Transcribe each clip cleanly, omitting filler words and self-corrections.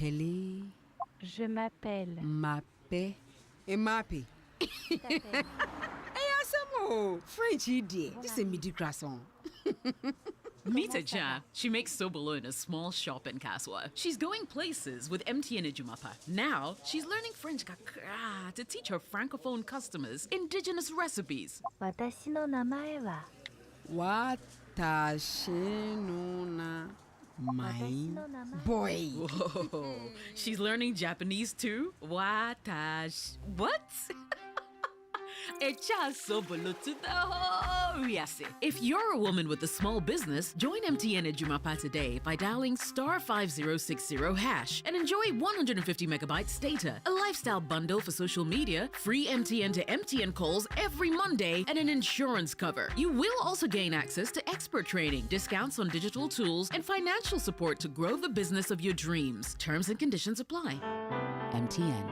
m'appeler. Je m'appelle. M'appelle. Et m'appelle. Tu t'appelles. French idiot. This is midi croissant. Meet Aja. She makes Sobolo in a small shop in Kaswa. She's going places with MTN Ejumapa. Now, she's learning French kakra to teach her francophone customers indigenous recipes. 私の名前は Watashi no na my boy. Whoa. She's learning Japanese too? Watash. What? Echa Sobolo to the whole Riase. If you're a woman with a small business, join MTN Ejumapa today by dialing *5060# and enjoy 150 megabytes data, a lifestyle bundle for social media, free MTN to MTN calls every Monday, and an insurance cover. You will also gain access to expert training, discounts on digital tools, and financial support to grow the business of your dreams. Terms and conditions apply. MTN.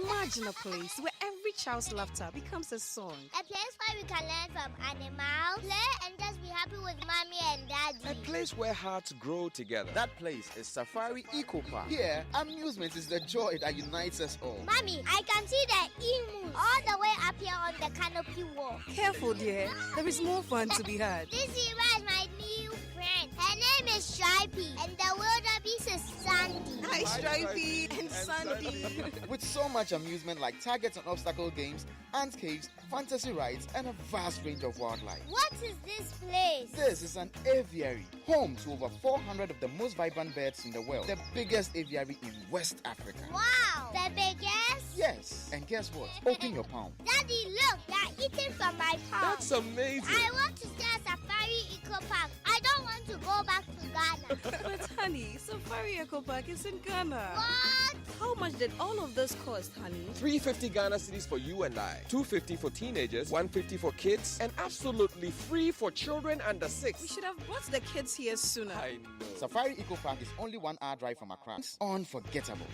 Imagine a place where every child's laughter becomes a song. A place where we can learn from animals, play, and just be happy with mommy and daddy. A place wwhere hearts grow together. That place is Safari Eco Park. Here, amusement is the joy that unites us all. Mommy, I can see the emus all the way up here on the canopy wall. Careful, dear. There is more fun to be had. This zebra is my new friend. Her name is Stripey, and the wildebeest is Sandy. Hi, Stripey and Sandy. With so much amusement like targets and obstacle games, ant caves, fantasy rides, and a vast range of wildlife. What is this place? This is an aviary, home to over 400 of the most vibrant birds in the world. The biggest aviary in West Africa. Wow, the biggest? Yes, and guess what? Open your palm. Daddy, look, they're eating from my palm. That's amazing. I want to stay at Safari Eco Park. I don't want to go back to Ghana. But honey, Safari Eco Park is in Ghana. What? How much did all of this cost, honey? 350 Ghana cedis for you and I. 250 for teenagers, 150 for kids, and absolutely free for children under 6. We should have brought the kids here sooner. I know. Safari Eco Park is only 1 hour drive from Accra. It's unforgettable.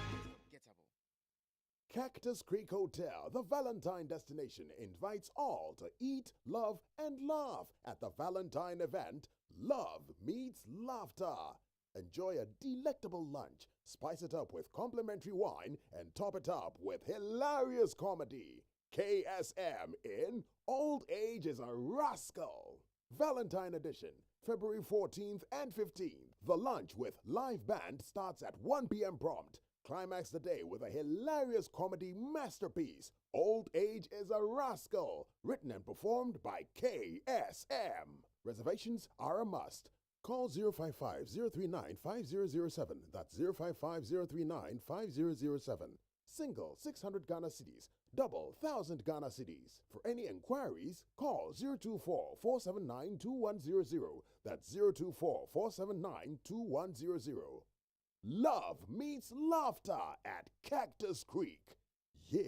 Cactus Creek Hotel, the Valentine destination, invites all to eat, love, and laugh at the Valentine event, Love Meets Laughter. Enjoy a delectable lunch, spice it up with complimentary wine, and top it up with hilarious comedy. KSM in Old Age is a Rascal. Valentine edition, February 14th and 15th. The lunch with live band starts at 1 p.m. prompt. Climax the day with a hilarious comedy masterpiece, Old Age is a Rascal, written and performed by KSM. Reservations are a must. Call 055-039-5007. That's 055-039-5007. Single, 600 Ghana cedis. Double, 1,000 Ghana cedis. For any inquiries, call 024-479-2100. That's 024-479-2100. Love meets laughter at Cactus Creek. Yeah.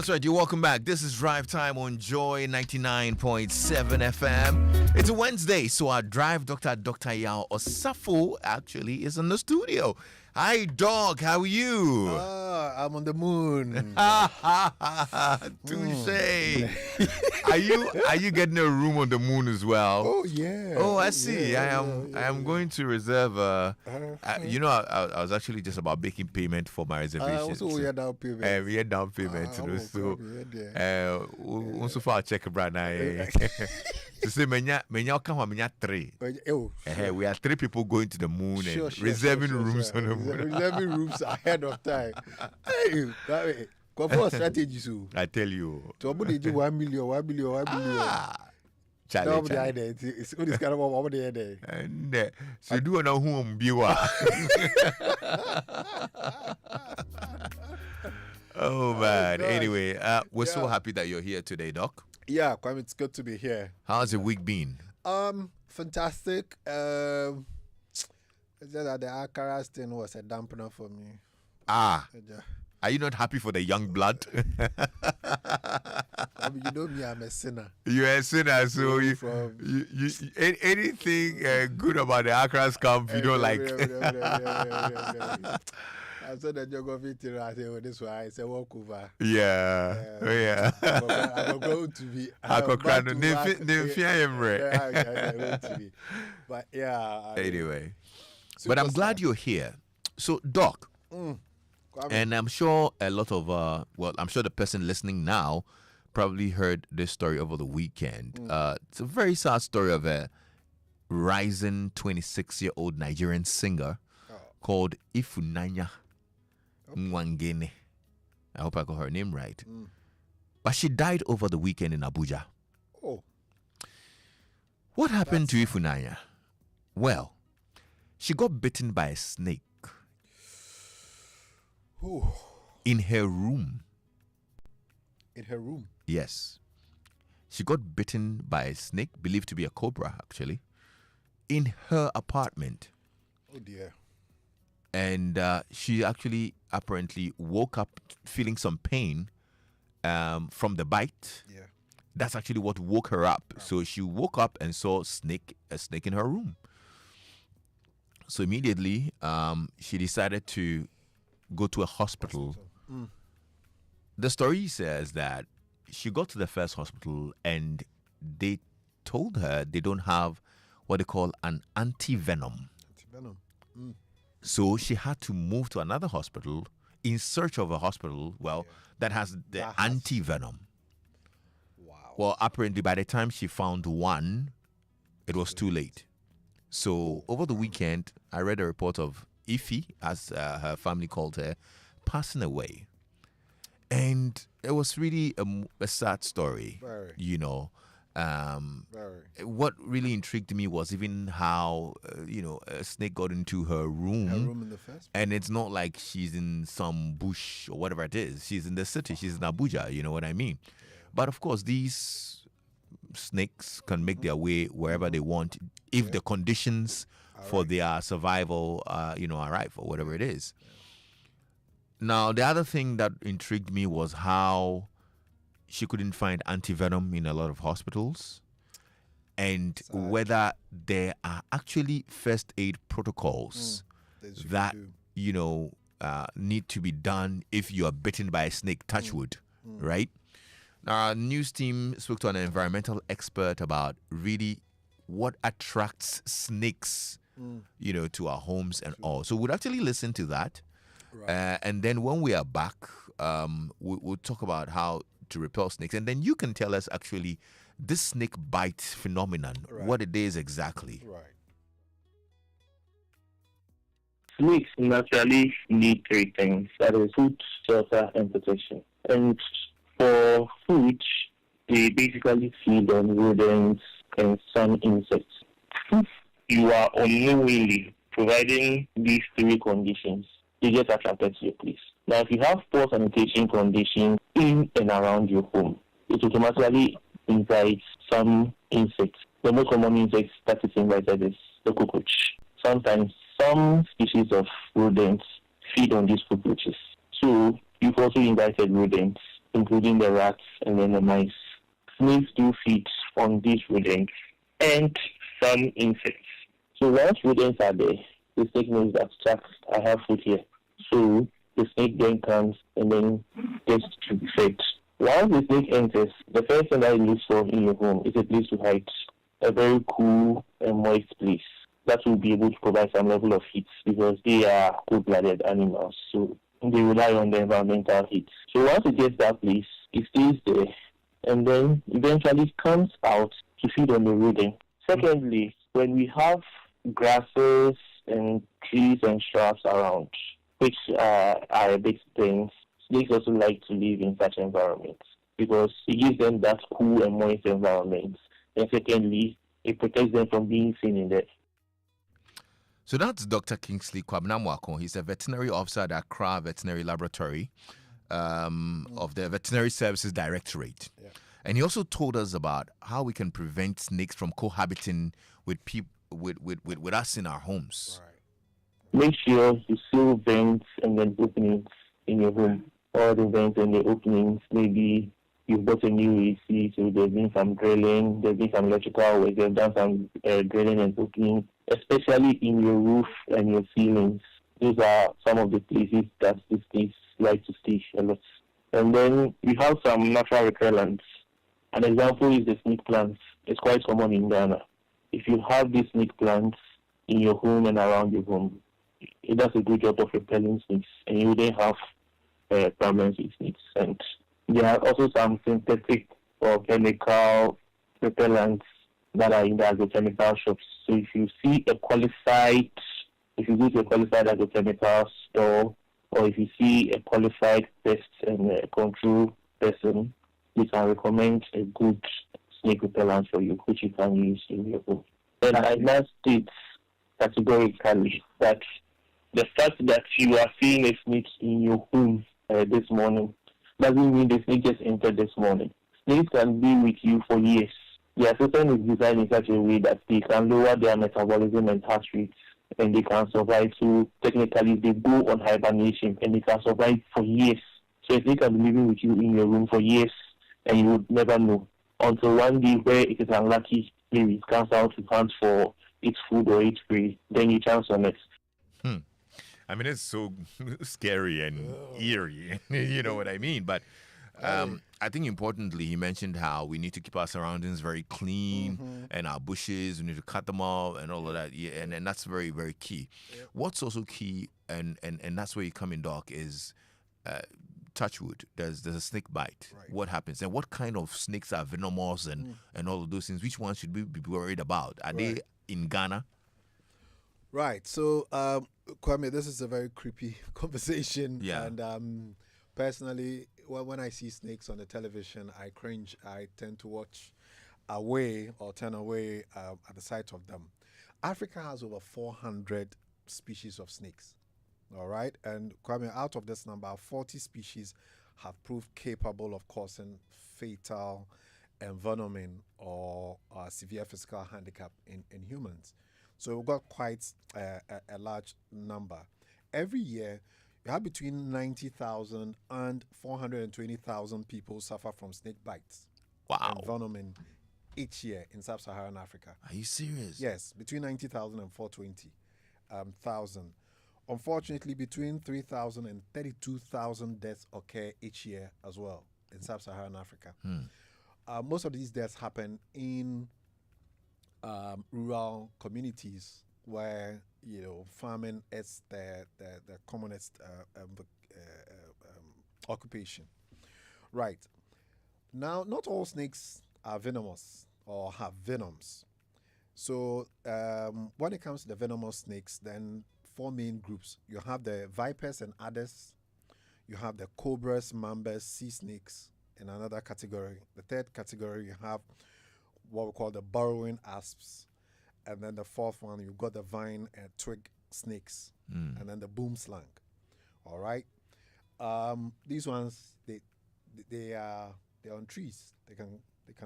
That's right, you're welcome back. This is Drive Time on Joy 99.7 FM. It's a Wednesday, so our Drive Dr. Yaw Osafo actually is in the studio. Hi, dog, how are you? I'm on the moon. Touche. Are you getting a room on the moon as well? Oh, yeah. Oh, I see. Yeah, I am going to reserve. I was actually just about making payment for my reservation. Also, we had down payment. We had down payment. So, also for a check, brother. To say, menya come menya 3. We are 3 people going to the moon and reserving rooms on the moon. Reserving rooms ahead of time. Hey, that way. Go for strategy, so. I tell you. So, what did you 1 million, 1 million, 1 million? Challenge. It's all this kind of over there. And so do you know who I'm Oh, man. God. Anyway, we're so happy that you're here today, Doc. Yeah, Kwame, it's good to be here. How's the week been? Fantastic. It's just that the Akaras thing was a dampener for me. Are you not happy for the young blood? I mean, you know me, I'm a sinner. You're a sinner, so anything good about the Accra's camp, you don't like. I said that you're going to I said, this way, I said, walk over. Yeah. I'm going to be. But yeah. Anyway. But I'm glad you're here. So, Doc, and I'm sure a lot of, I'm sure the person listening now probably heard this story over the weekend. It's a very sad story of a rising 26-year-old Nigerian singer called Ifunanya Nwangene. I hope I got her name right. But she died over the weekend in Abuja. Oh. What happened to Ifunanya? Well, she got bitten by a snake in her room. In her room? Yes. She got bitten by a snake, believed to be a cobra, actually, in her apartment. Oh, dear. And she actually apparently woke up feeling some pain from the bite. Yeah. That's actually what woke her up. So she woke up and saw a snake in her room. So immediately, she decided to go to a hospital. The story says that she got to the first hospital and they told her they don't have what they call an anti-venom. Anti-venom. So she had to move to another hospital in search of a hospital, that has the anti-venom. Wow. Well, apparently by the time she found one, it was too late. So over the weekend, I read a report of Ify, as her family called her, passing away. And it was really a sad story. Very. What really intrigued me was even how, a snake got into her room. Her room in the first place. And it's not like she's in some bush or whatever it is. She's in the city. She's in Abuja. You know what I mean? Yeah. But of course, these snakes can make their way wherever they want if the conditions for their survival, are right for whatever it is. Yeah. Now, the other thing that intrigued me was how she couldn't find antivenom in a lot of hospitals, and whether there are actually first aid protocols that need to be done if you are bitten by a snake. Touch wood, right? Our news team spoke to an environmental expert about really what attracts snakes, to our homes and all. So we'll actually listen to that. Right. And then when we are back, we'll talk about how to repel snakes. And then you can tell us actually this snake bite phenomenon, what it is exactly. Right. Snakes naturally need 3 things. That is food, shelter, and protection. And for food, they basically feed on rodents and some insects. If you are unknowingly providing these 3 conditions, they get attracted to your place. Now, if you have poor sanitation conditions in and around your home, it automatically invites some insects. The most common insects that is invited is the cockroach. Sometimes some species of rodents feed on these cockroaches. So you've also invited rodents including the rats and then the mice. Snakes do feed on these rodents and some insects. So once rodents are there, the snake knows that I have food here. So the snake then comes and then gets to be fed. Once the snake enters, the first thing that it looks for in your home is a place to hide, a very cool and moist place that will be able to provide some level of heat because they are cold-blooded animals. So they rely on the environmental heat. So once it gets that place, it stays there and then eventually comes out to feed on the rodent. Secondly, when we have grasses and trees and shrubs around, which are a big thing, snakes also like to live in such environments because it gives them that cool and moist environment. And secondly, it protects them from being seen in there. So that's Dr. Kingsley Kwabnamwako. He's a veterinary officer at Accra Veterinary Laboratory of the Veterinary Services Directorate. Yeah. And he also told us about how we can prevent snakes from cohabiting with people with us in our homes. Right. Make sure you seal vents and then openings in your home. All the vents and the openings, maybe you've got a new AC, so there's been some drilling, there's been some electrical work, they've done some drilling and opening, especially in your roof and your ceilings. Those are some of the places that the snakes like to stay a lot. And then we have some natural repellents. An example is the snake plants. It's quite common in Ghana. If you have these snake plants in your home and around your home, it does a good job of repelling snakes, and you wouldn't have problems with snakes. And there are also some synthetic or chemical repellents that are in the agrochemical shops. So if you go to a qualified agrochemical store, or if you see a qualified pest and control person, we can recommend a good snake repellent for you, which you can use in your home. And I must state categorically that the fact that you are seeing a snake in your home this morning doesn't mean the snake just entered this morning. Snakes can be with you for years. Their system is designed in such a way that they can lower their metabolism and heart rates, and they can survive. So technically, they go on hibernation, and they can survive for years. So a snake can be living with you in your room for years, and you would never know until one day where it is unlucky, maybe it comes out to hunt for its food or its prey, then you chance on it. I mean, it's so scary and eerie. You know what I mean? But I think importantly, he mentioned how we need to keep our surroundings very clean and our bushes, we need to cut them off and all of that. Yeah, and that's very, very key. Yep. What's also key, and that's where you come in, Doc, is touch wood. There's a snake bite. Right. What happens? And what kind of snakes are venomous and all of those things? Which ones should we be worried about? Are they in Ghana? Right. So, Kwame, this is a very creepy conversation. Yeah. And personally, when I see snakes on the television, I cringe. I tend to watch away or turn away at the sight of them. Africa has over 400 species of snakes. All right. And Kwame, out of this number, 40 species have proved capable of causing fatal envenoming or severe physical handicap in humans. So we've got quite a large number. Every year, you have between 90,000 and 420,000 people suffer from snake bites. Wow. And envenoming each year in sub-Saharan Africa. Are you serious? Yes, between 90,000 and 420,000. Unfortunately, between 3,000 and 32,000 deaths occur each year as well in sub-Saharan Africa. Most of these deaths happen in rural communities where farming is the commonest occupation. Right. Now, not all snakes are venomous or have venoms. So when it comes to the venomous snakes, then 4 main groups. You have the vipers and adders. You have the cobras, mambas, sea snakes in another category. The third category, you have what we call the burrowing asps. And then the fourth one, you've got the vine and twig snakes. And then the boom slang. All right. These ones, they're on trees. They can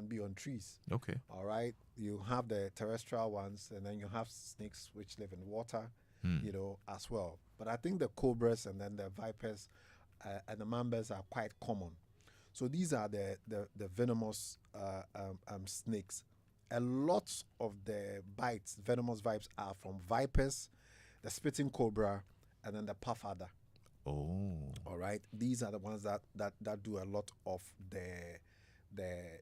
be on trees. Okay. All right. You have the terrestrial ones, and then you have snakes which live in water, as well. But I think the cobras and then the vipers and the mambas are quite common. So these are the venomous snakes. A lot of the bites, venomous bites, are from vipers, the spitting cobra, and then the puff adder. Oh. All right. These are the ones that do a lot of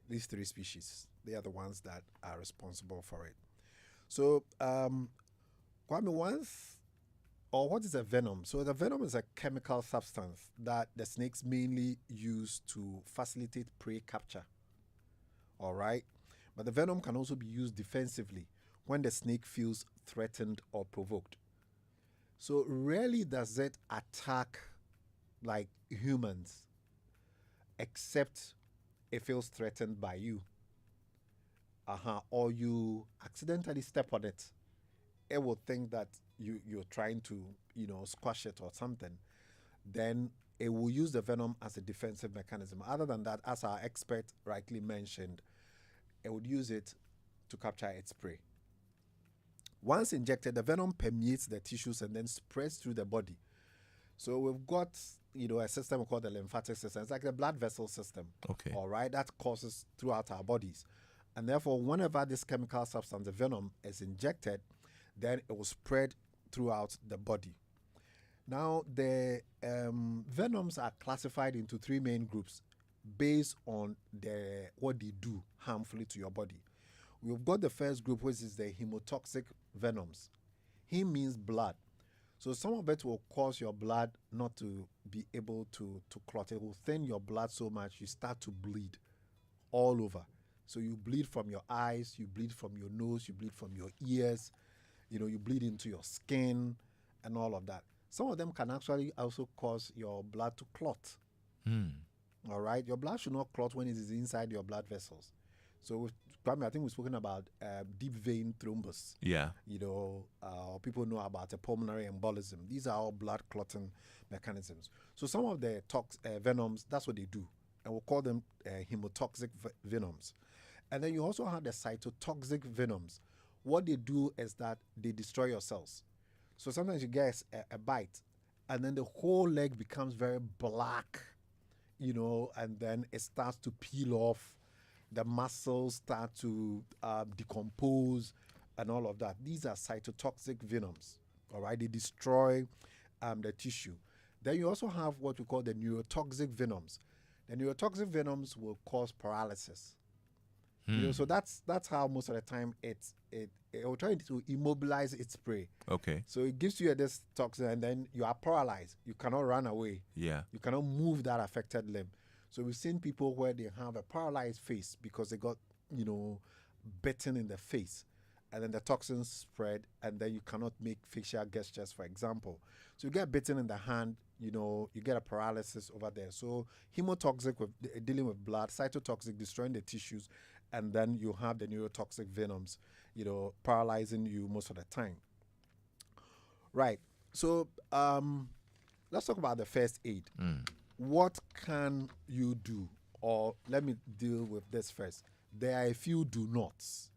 these 3 species. They are the ones that are responsible for it. So, Kwame, what is a venom? So the venom is a chemical substance that the snakes mainly use to facilitate prey capture. All right. But the venom can also be used defensively when the snake feels threatened or provoked. So rarely does it attack like humans, except it feels threatened by you. Or you accidentally step on it. It will think that you're trying to, squash it or something. Then it will use the venom as a defensive mechanism. Other than that, as our expert rightly mentioned, it would use it to capture its prey. Once injected, the venom permeates the tissues and then spreads through the body. So we've got, a system called the lymphatic system. It's like the blood vessel system. Okay. All right. That courses throughout our bodies. And therefore, whenever this chemical substance, the venom, is injected, then it will spread throughout the body. Now, the venoms are classified into 3 main groups based on what they do harmfully to your body. We've got the first group, which is the hemotoxic venoms. Hem means blood. So some of it will cause your blood not to be able to clot. It will thin your blood so much you start to bleed all over. So you bleed from your eyes, you bleed from your nose, you bleed from your ears, you bleed into your skin and all of that. Some of them can actually also cause your blood to clot. All right? Your blood should not clot when it is inside your blood vessels. So, I think we've spoken about deep vein thrombus. Yeah. People know about a pulmonary embolism. These are all blood clotting mechanisms. So some of the venoms, that's what they do. And we'll call them hemotoxic venoms. And then you also have the cytotoxic venoms. What they do is that they destroy your cells. So sometimes you get a bite, and then the whole leg becomes very black, and then it starts to peel off. The muscles start to decompose and all of that. These are cytotoxic venoms, all right? They destroy the tissue. Then you also have what we call the neurotoxic venoms. The neurotoxic venoms will cause paralysis. So that's how most of the time it will try to immobilize its prey. Okay. So it gives you this toxin, and then you are paralyzed. You cannot run away. Yeah. You cannot move that affected limb. So we've seen people where they have a paralyzed face because they got, bitten in the face. And then the toxins spread, and then you cannot make facial gestures, for example. So you get bitten in the hand, you get a paralysis over there. So hemotoxic, dealing with blood, cytotoxic, destroying the tissues, and then you have the neurotoxic venoms, paralyzing you most of the time. Right. So let's talk about the first aid. What can you do? Or let me deal with this first. There are a few do nots.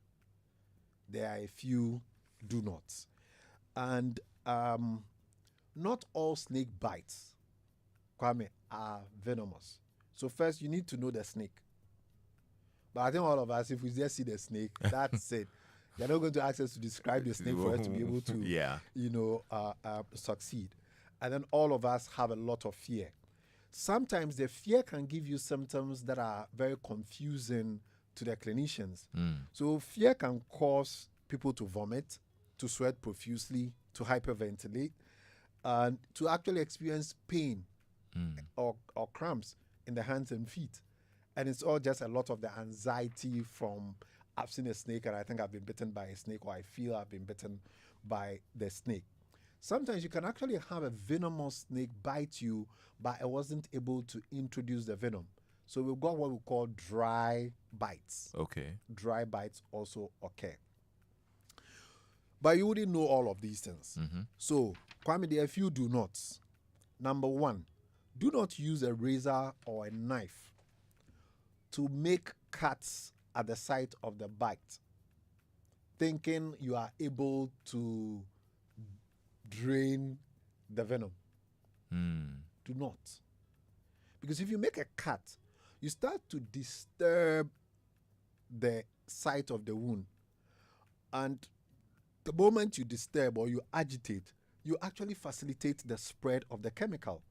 And not all snake bites, Kwame, are venomous. So first, you need to know the snake. But I think all of us, if we just see the snake, that's it. They're not going to ask us to describe the snake for us to be able to, succeed. And then all of us have a lot of fear. Sometimes the fear can give you symptoms that are very confusing to the clinicians. So fear can cause people to vomit, to sweat profusely, to hyperventilate, and to actually experience pain or cramps in the hands and feet. And it's all just a lot of the anxiety from, I've seen a snake and I think I've been bitten by a snake, or I feel I've been bitten by the snake. Sometimes you can actually have a venomous snake bite you, but it wasn't able to introduce the venom. So we've got what we call dry bites. Okay. Dry bites also occur. But you wouldn't know all of these things. So, Kwame, there are a few do nots. Number 1, do not use a razor or a knife to make cuts at the site of the bite, thinking you are able to drain the venom. Do not. Because if you make a cut, you start to disturb the site of the wound. And the moment you disturb or you agitate, you actually facilitate the spread of the chemical.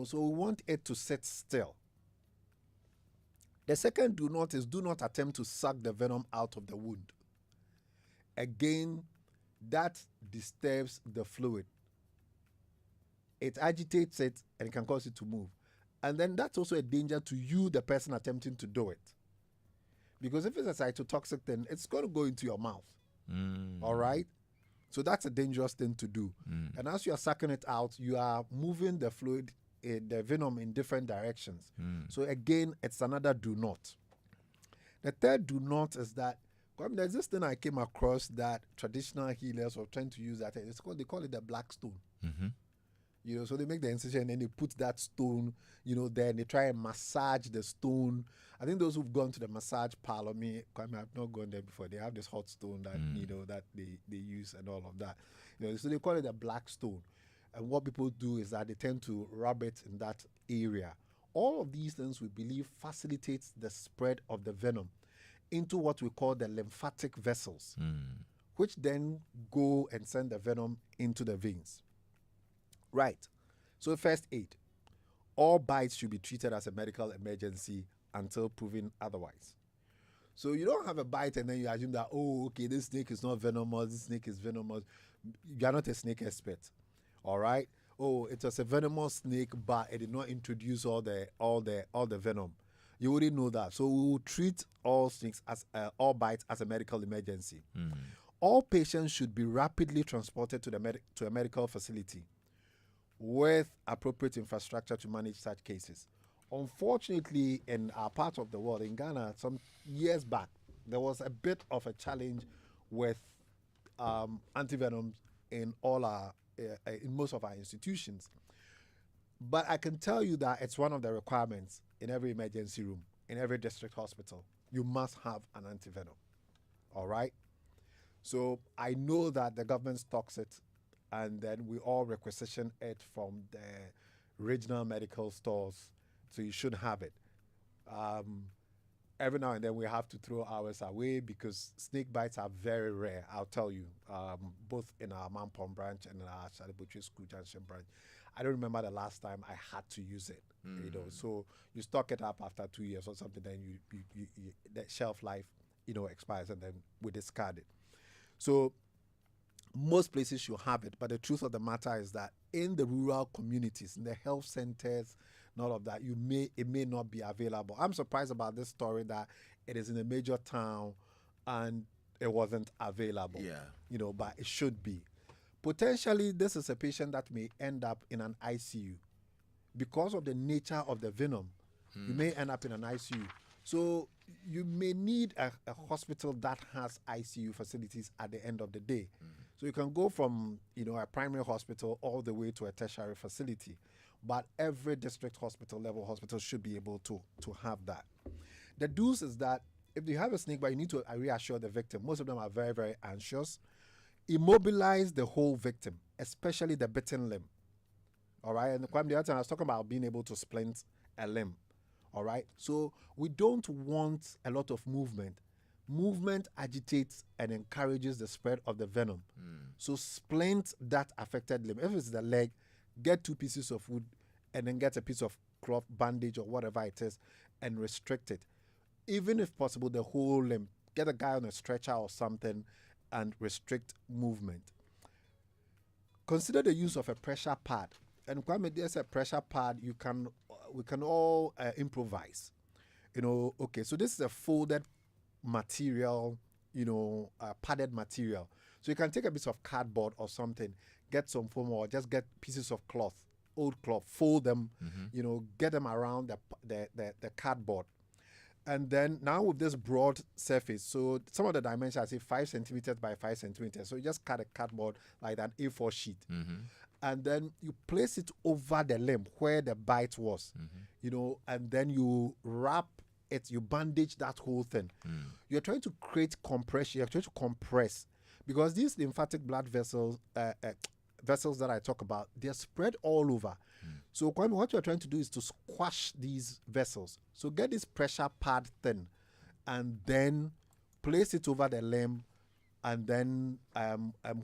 So we want it to sit still. The second do not is do not attempt to suck the venom out of the wound. Again, that disturbs the fluid. It agitates it and it can cause it to move. And then that's also a danger to you, the person attempting to do it. Because if it's a cytotoxic thing, it's going to go into your mouth. All right? So that's a dangerous thing to do. And as you are sucking it out, you are moving the fluid, the venom in different directions. So again, it's another do not. The third do not is that there's this thing I came across that traditional healers are trying to use. That they call it the black stone. So they make the incision and then they put that stone, there, and they try and massage the stone. I think those who've gone to the massage parlor, I've not gone there before. They have this hot stone that that they use and all of that. So they call it the black stone. And what people do is that they tend to rub it in that area. All of these things, we believe, facilitates the spread of the venom into what we call the lymphatic vessels, which then go and send the venom into the veins. Right. So first aid. All bites should be treated as a medical emergency until proven otherwise. So you don't have a bite and then you assume that, this snake is not venomous, this snake is venomous. You are not a snake expert. All right? It was a venomous snake, but it did not introduce all the venom. You wouldn't know that. So we will treat all snakes as all bites as a medical emergency. All patients should be rapidly transported to a medical facility with appropriate infrastructure to manage such cases. Unfortunately, in our part of the world, in Ghana, some years back, there was a bit of a challenge with antivenoms in most of our institutions. But I can tell you that it's one of the requirements in every emergency room, in every district hospital. You must have an antivenom. All right? So I know that the government stocks it, and then we all requisition it from the regional medical stores. So you should have it. Every now and then we have to throw ours away because snake bites are very rare, I'll tell you, both in our Mampong branch and in our Shadibutri School Junction branch. I don't remember the last time I had to use it. So you stock it up after 2 years or something, then you the shelf life, expires, and then we discard it. So most places should have it, but the truth of the matter is that in the rural communities, in the health centers, and all of that, it may not be available. I'm surprised about this story that it is in a major town and it wasn't available. But it should be. Potentially, this is a patient that may end up in an ICU because of the nature of the venom. You may end up in an ICU. So you may need a hospital that has ICU facilities at the end of the day. So you can go from a primary hospital all the way to a tertiary facility. But every district hospital, level hospital should be able to have that. The do's is that if you have a snake bite, you need to reassure the victim. Most of them are very, very anxious. Immobilize the whole victim, especially the bitten limb. All right? And the other time I was talking about being able to splint a limb. All right? So we don't want a lot of movement. Movement agitates and encourages the spread of the venom. So splint that affected limb. If it's the leg, get 2 pieces of wood and then get a piece of cloth, bandage, or whatever it is, and restrict it. Even if possible, the whole limb. Get a guy on a stretcher or something and restrict movement. Consider the use of a pressure pad. And when there's a pressure pad, we can all improvise. Okay, so this is a folded material, padded material. So you can take a piece of cardboard or something, get some foam, or just get pieces of cloth, old cloth, fold them, get them around the cardboard. And then now with this broad surface, so some of the dimensions, I say 5 centimeters by 5 centimeters. So you just cut a cardboard like an A4 sheet. And then you place it over the limb where the bite was, and then you wrap it, you bandage that whole thing. You're trying to create compression, you're trying to compress, because these lymphatic blood vessels that I talk about, they're spread all over. So Kwame, what you're trying to do is to squash these vessels. So get this pressure pad thin, and then place it over the limb, and then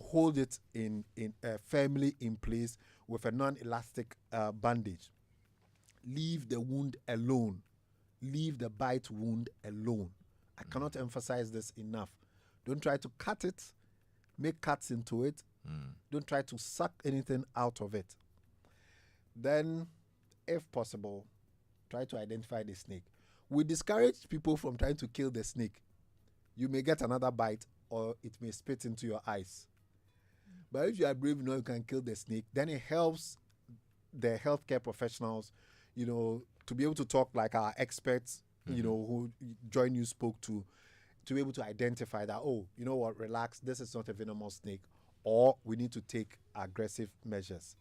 hold it in firmly in place with a non-elastic bandage. Leave the wound alone. Leave the bite wound alone. I cannot emphasize this enough. Don't try to cut it, make cuts into it. Don't try to suck anything out of it. Then, if possible, try to identify the snake. We discourage people from trying to kill the snake. You may get another bite, or it may spit into your eyes. But if you are brave enough, you can kill the snake. Then it helps the healthcare professionals, to be able to talk like our experts, who Join You spoke to be able to identify that, relax, this is not a venomous snake, or we need to take aggressive measures.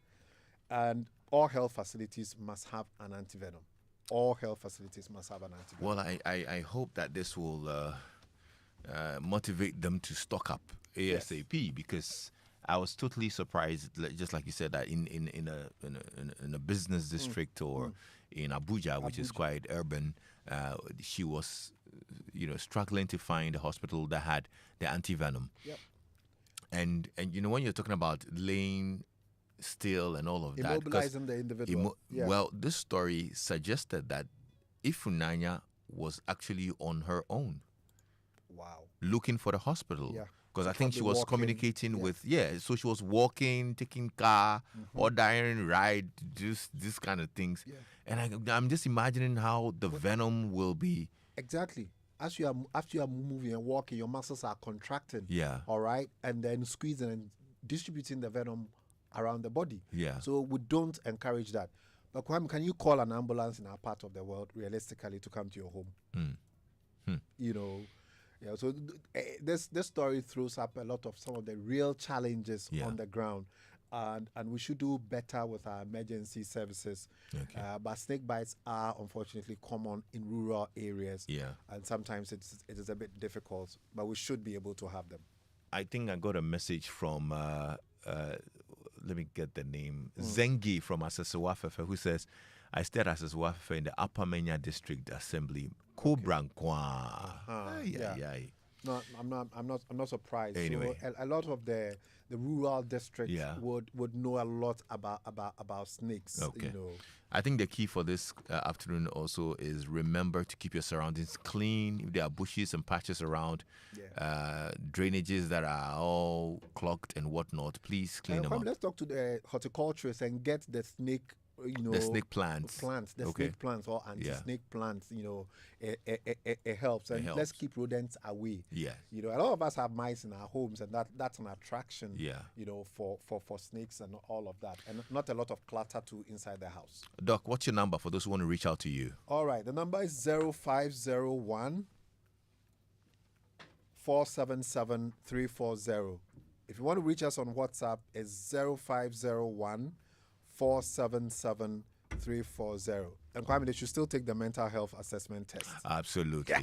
And all health facilities must have an antivenom. All health facilities must have an antivenom. Well, I hope that this will motivate them to stock up ASAP, because I was totally surprised, just like you said, that in a business district or in Abuja, which is quite urban, she was struggling to find a hospital that had the antivenom. Yep. And when you're talking about laying still and all of that, immobilizing the individual. Well, this story suggested that Ifunanya was actually on her own. Wow. Looking for the hospital. Yeah. Because I think she was communicating with, so she was walking, taking car, ordering ride, just this kind of things. Yeah. And I'm just imagining how the venom will be. Exactly. After you are moving and walking, your muscles are contracting. Yeah. All right. And then squeezing and distributing the venom around the body. Yeah. So we don't encourage that. But Kwame, can you call an ambulance in our part of the world realistically to come to your home? Yeah, so this story throws up a lot of some of the real challenges on the ground, and we should do better with our emergency services. Okay. But snake bites are unfortunately common in rural areas, and sometimes it is a bit difficult, but we should be able to have them. I think I got a message from, let me get the name, Zengi from Asasawafefe, who says, I stayed at Asasawafefe in the Upper Menya District Assembly. Kobrankwa. No, I'm not surprised. Anyway. So a lot of the rural districts would know a lot about snakes. Okay. I think the key for this afternoon also is remember to keep your surroundings clean. If there are bushes and patches around, drainages that are all clogged and whatnot, please clean them up. Let's talk to the horticulturists and get the snake. The snake plants. Snake plants or anti-snake plants, it helps. And let's keep rodents away. Yeah. A lot of us have mice in our homes, and that's an attraction, for snakes and all of that. And not a lot of clutter too inside the house. Doc, what's your number for those who want to reach out to you? All right. The number is 0501 477 340. If you want to reach us on WhatsApp, it's 0501 477 340. And Kwame, they should still take the mental health assessment test. Absolutely.